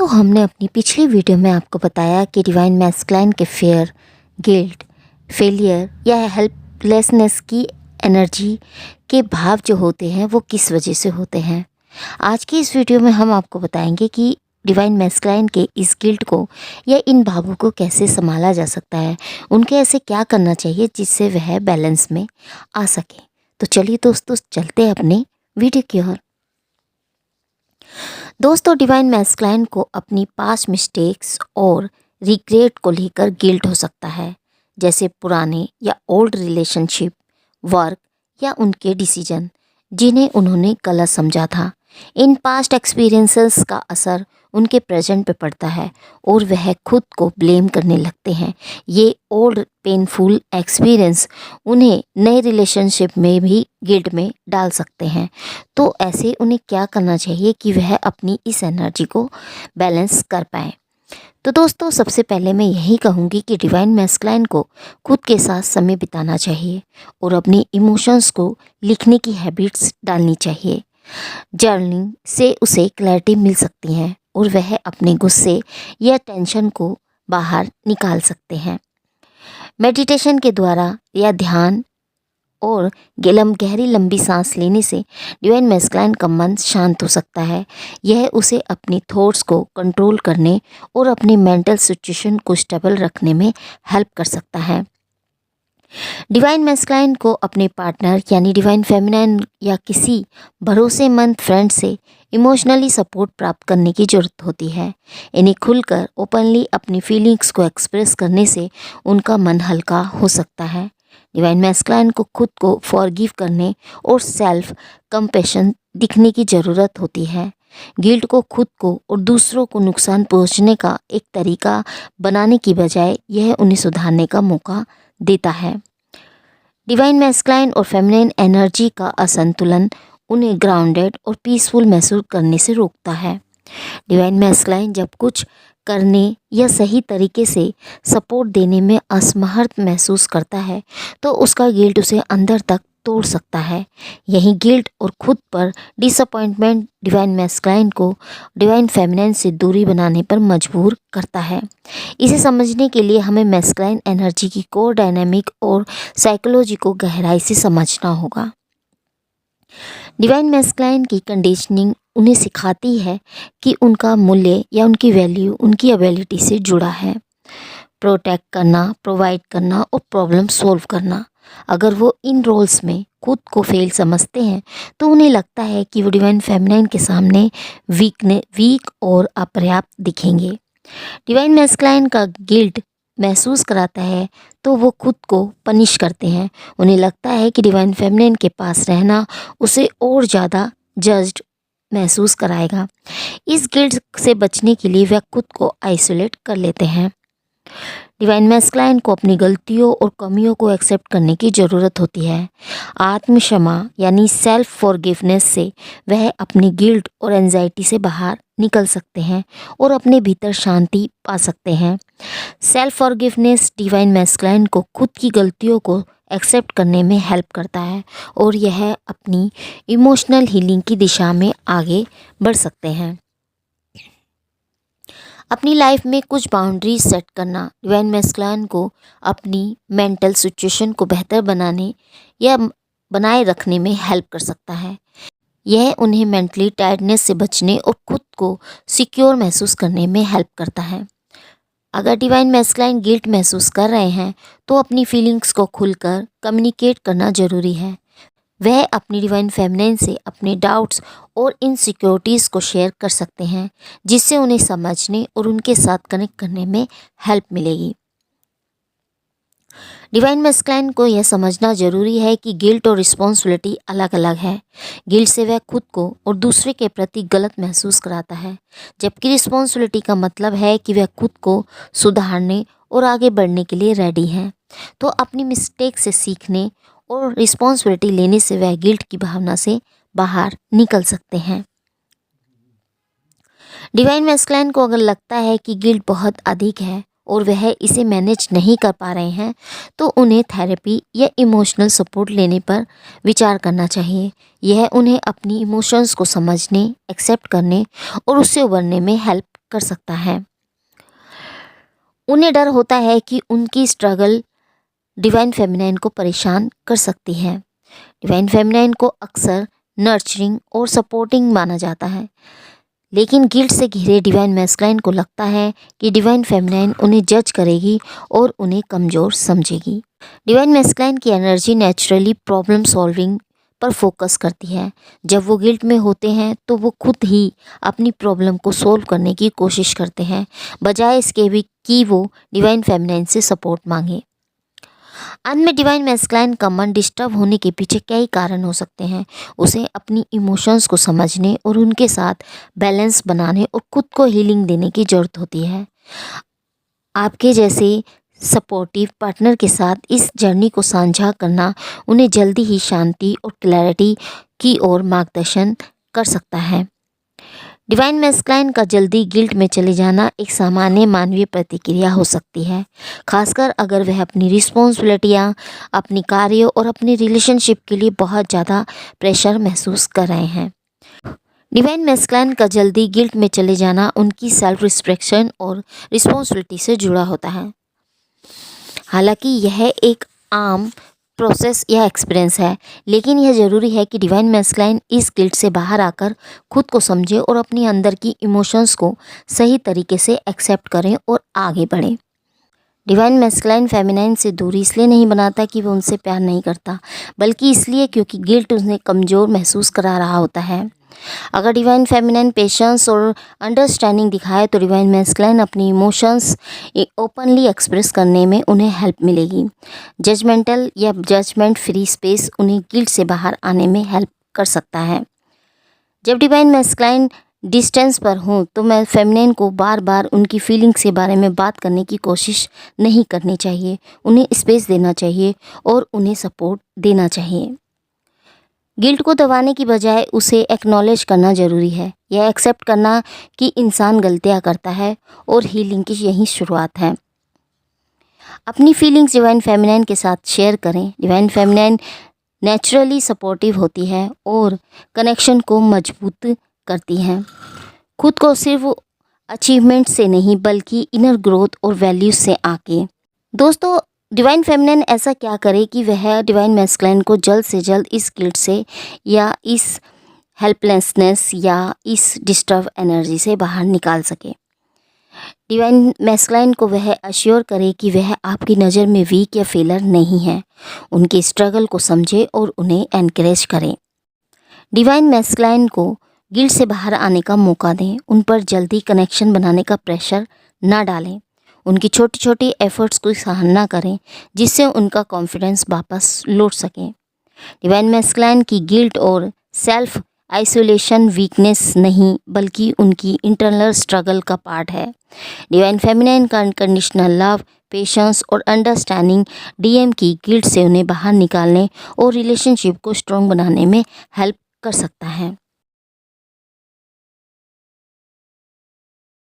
दोस्तों, हमने अपनी पिछली वीडियो में आपको बताया कि डिवाइन मैस्कुलाइन के फेयर, गिल्ट, फेलियर या हेल्पलेसनेस की एनर्जी के भाव जो होते हैं वो किस वजह से होते हैं। आज की इस वीडियो में हम आपको बताएंगे कि डिवाइन मैस्कुलाइन के इस गिल्ट को या इन भावों को कैसे संभाला जा सकता है, उनके ऐसे क्या करना चाहिए जिससे वह बैलेंस में आ सके। तो चलिए दोस्तों, चलते हैं अपने वीडियो की ओर। दोस्तों, डिवाइन मैस्कुलाइन को अपनी पास्ट मिस्टेक्स और रिग्रेट को लेकर गिल्ट हो सकता है, जैसे पुराने या ओल्ड रिलेशनशिप, वर्क या उनके डिसीजन जिन्हें उन्होंने गलत समझा था। इन पास्ट एक्सपीरियंसेस का असर उनके प्रेजेंट पे पड़ता है और वह खुद को ब्लेम करने लगते हैं। ये ओल्ड पेनफुल एक्सपीरियंस उन्हें नए रिलेशनशिप में भी गिल्ट में डाल सकते हैं। तो ऐसे उन्हें क्या करना चाहिए कि वह अपनी इस एनर्जी को बैलेंस कर पाएँ। तो दोस्तों, सबसे पहले मैं यही कहूँगी कि डिवाइन मैस्कुलाइन को खुद के साथ समय बिताना चाहिए और अपनी इमोशंस को लिखने की हैबिट्स डालनी चाहिए। जर्नलिंग से उसे क्लैरिटी मिल सकती है और वह अपने गुस्से या टेंशन को बाहर निकाल सकते हैं। मेडिटेशन के द्वारा या ध्यान और गहरी लंबी सांस लेने से डिवाइन मैस्कुलाइन का मन शांत हो सकता है। यह उसे अपनी थॉट्स को कंट्रोल करने और अपनी मेंटल सिचुएशन को स्टेबल रखने में हेल्प कर सकता है। डिवाइन मैस्कुलाइन को अपने पार्टनर यानी डिवाइन फेमिनाइन या किसी भरोसेमंद फ्रेंड से इमोशनली सपोर्ट प्राप्त करने की ज़रूरत होती है। इन्हें खुलकर ओपनली अपनी फीलिंग्स को एक्सप्रेस करने से उनका मन हल्का हो सकता है। डिवाइन मैस्कुलाइन को खुद को फॉरगिव करने और सेल्फ कंपैशन दिखने की ज़रूरत होती है। गिल्ट को खुद को और दूसरों को नुकसान पहुंचने का एक तरीका बनाने की बजाय यह उन्हें सुधारने का मौका देता है। डिवाइन मैस्कुलाइन और फेमिनिन एनर्जी का असंतुलन उन्हें ग्राउंडेड और पीसफुल महसूस करने से रोकता है। डिवाइन मैस्कुलाइन जब कुछ करने या सही तरीके से सपोर्ट देने में असमर्थ महसूस करता है तो उसका गिल्ट उसे अंदर तक तोड़ सकता है। यही गिल्ट और खुद पर डिसअपॉइंटमेंट डिवाइन मैस्कुलाइन को डिवाइन फेमिनिन से दूरी बनाने पर मजबूर करता है। इसे समझने के लिए हमें मैस्कुलाइन एनर्जी की कोर डायनामिक और साइकोलॉजी को गहराई से समझना होगा। डिवाइन मैस्कुलाइन की कंडीशनिंग उन्हें सिखाती है कि उनका मूल्य या उनकी वैल्यू उनकी एबिलिटी से जुड़ा है, प्रोटेक्ट करना, प्रोवाइड करना और प्रॉब्लम सॉल्व करना। अगर वो इन रोल्स में खुद को फेल समझते हैं तो उन्हें लगता है कि वो डिवाइन फेमिनाइन के सामने वीक और अपर्याप्त दिखेंगे। डिवाइन मैस्कुलाइन का गिल्ट महसूस कराता है तो वो खुद को पनिश करते हैं। उन्हें लगता है कि डिवाइन फेमिनिन के पास रहना उसे और ज़्यादा जज्ड महसूस कराएगा। इस गिल्ट से बचने के लिए वह खुद को आइसोलेट कर लेते हैं। डिवाइन मैस्कुलाइन को अपनी गलतियों और कमियों को एक्सेप्ट करने की ज़रूरत होती है। आत्म क्षमा यानी सेल्फ फॉरगिवनेस से वह अपनी गिल्ट और एंजाइटी से बाहर निकल सकते हैं और अपने भीतर शांति पा सकते हैं। सेल्फ फॉरगिवनेस डिवाइन मैस्कुलाइन को खुद की गलतियों को एक्सेप्ट करने में हेल्प करता है और यह अपनी इमोशनल हीलिंग की दिशा में आगे बढ़ सकते हैं। अपनी लाइफ में कुछ बाउंड्रीज सेट करना डिवाइन मैस्कुलाइन को अपनी मेंटल सिचुएशन को बेहतर बनाने या बनाए रखने में हेल्प कर सकता है। यह उन्हें मेंटली टायर्डनेस से बचने और खुद को सिक्योर महसूस करने में हेल्प करता है। अगर डिवाइन मैस्कुलाइन गिल्ट महसूस कर रहे हैं तो अपनी फीलिंग्स को खुलकर कम्युनिकेट करना ज़रूरी है। वह अपनी डिवाइन फेमिनिन से अपने डाउट्स और इनसिक्योरिटीज़ को शेयर कर सकते हैं, जिससे उन्हें समझने और उनके साथ कनेक्ट करने में हेल्प मिलेगी। डिवाइन मैस्कुलाइन को यह समझना जरूरी है कि गिल्ट और रिस्पॉन्सिबिलिटी अलग अलग है। गिल्ट से वह खुद को और दूसरे के प्रति गलत महसूस कराता है, जबकि रिस्पॉन्सिबिलिटी का मतलब है कि वह खुद को सुधारने और आगे बढ़ने के लिए रेडी है। तो अपनी मिस्टेक से सीखने और रिस्पॉन्सिबिलिटी लेने से वह गिल्ट की भावना से बाहर निकल सकते हैं। डिवाइन मैस्कुलाइन को अगर लगता है कि गिल्ट बहुत अधिक है और वह इसे मैनेज नहीं कर पा रहे हैं तो उन्हें थेरेपी या इमोशनल सपोर्ट लेने पर विचार करना चाहिए। यह उन्हें अपनी इमोशंस को समझने, एक्सेप्ट करने और उससे उबरने में हेल्प कर सकता है। उन्हें डर होता है कि उनकी स्ट्रगल डिवाइन फेमिनाइन को परेशान कर सकती है। डिवाइन फेमिनाइन को अक्सर नर्चरिंग और सपोर्टिंग माना जाता है, लेकिन गिल्ट से घिरे डिवाइन मैस्कुलाइन को लगता है कि डिवाइन फेमिनाइन उन्हें जज करेगी और उन्हें कमज़ोर समझेगी। डिवाइन मैस्कुलाइन की एनर्जी नेचुरली प्रॉब्लम सॉल्विंग पर फोकस करती है। जब वो गिल्ट में होते हैं तो वो खुद ही अपनी प्रॉब्लम को सोल्व करने की कोशिश करते हैं, बजाय इसके भी कि वो डिवाइन फेमिनाइन से सपोर्ट मांगे। अंत में डिवाइन मैस्कुलाइन का मन डिस्टर्ब होने के पीछे कई कारण हो सकते हैं। उसे अपनी इमोशंस को समझने और उनके साथ बैलेंस बनाने और खुद को हीलिंग देने की ज़रूरत होती है। आपके जैसे सपोर्टिव पार्टनर के साथ इस जर्नी को साझा करना उन्हें जल्दी ही शांति और क्लैरिटी की ओर मार्गदर्शन कर सकता है। डिवाइन मैस्कुलाइन का जल्दी गिल्ट में चले जाना एक सामान्य मानवीय प्रतिक्रिया हो सकती है, खासकर अगर वह अपनी रिस्पॉन्सिबिलिटियाँ, अपनी कार्य और अपनी रिलेशनशिप के लिए बहुत ज़्यादा प्रेशर महसूस कर रहे हैं। डिवाइन मैस्कुलाइन का जल्दी गिल्ट में चले जाना उनकी सेल्फ रिस्पेक्शन और रिस्पॉन्सिबिलिटी से जुड़ा होता है। हालांकि यह एक आम प्रोसेस या एक्सपीरियंस है, लेकिन यह ज़रूरी है कि डिवाइन मैस्कुलाइन इस गिल्ट से बाहर आकर खुद को समझे और अपनी अंदर की इमोशंस को सही तरीके से एक्सेप्ट करें और आगे बढ़ें। डिवाइन मैस्कुलाइन फेमिनाइन से दूरी इसलिए नहीं बनाता कि वो उनसे प्यार नहीं करता, बल्कि इसलिए क्योंकि गिल्ट उन्हें कमज़ोर महसूस करा रहा होता है। अगर डिवाइन फेमिनाइन पेशेंस और अंडरस्टैंडिंग दिखाए तो डिवाइन मैस्कुलाइन अपनी इमोशंस ओपनली एक्सप्रेस करने में उन्हें हेल्प मिलेगी। जजमेंटल या जजमेंट फ्री स्पेस उन्हें गिल्ट से बाहर आने में हेल्प कर सकता है। जब डिवाइन मैस्कुलाइन डिस्टेंस पर हों तो मैं फेमिनाइन को बार बार उनकी फीलिंग्स के बारे में बात करने की कोशिश नहीं करनी चाहिए। उन्हें स्पेस देना चाहिए और उन्हें सपोर्ट देना चाहिए। गिल्ट को दबाने की बजाय उसे एक्नॉलेज करना ज़रूरी है। यह एक्सेप्ट करना कि इंसान गलतियाँ करता है और हीलिंग की यही शुरुआत है। अपनी फीलिंग्स डिवाइन फेमिनाइन के साथ शेयर करें। डिवाइन फेमिनाइन नेचुरली सपोर्टिव होती है और कनेक्शन को मजबूत करती हैं। खुद को सिर्फ अचीवमेंट से नहीं बल्कि इनर ग्रोथ और वैल्यूज से आके। दोस्तों, डिवाइन फेमिनाइन ऐसा क्या करे कि वह डिवाइन मैस्कुलाइन को जल्द से जल्द इस गिल्ट से या इस हेल्पलेसनेस या इस डिस्टर्ब एनर्जी से बाहर निकाल सके। डिवाइन मैस्कुलाइन को वह अश्योर करे कि वह आपकी नज़र में वीक या फेलर नहीं है। उनके स्ट्रगल को समझे और उन्हें एनकरेज करें। डिवाइन मैस्कुलाइन को गिल्ट से बाहर आने का मौका दें। उन पर जल्दी कनेक्शन बनाने का प्रेशर ना डालें। उनकी छोटी छोटी एफर्ट्स को सराहना करें जिससे उनका कॉन्फिडेंस वापस लौट सके। डिवाइन मैस्कुलाइन की गिल्ट और सेल्फ आइसोलेशन वीकनेस नहीं बल्कि उनकी इंटरनल स्ट्रगल का पार्ट है। डिवाइन फेमिनाइन का अनकंडीशनल लव, पेशेंस और अंडरस्टैंडिंग डीएम की गिल्ट से उन्हें बाहर निकालने और रिलेशनशिप को स्ट्रॉन्ग बनाने में हेल्प कर सकता है।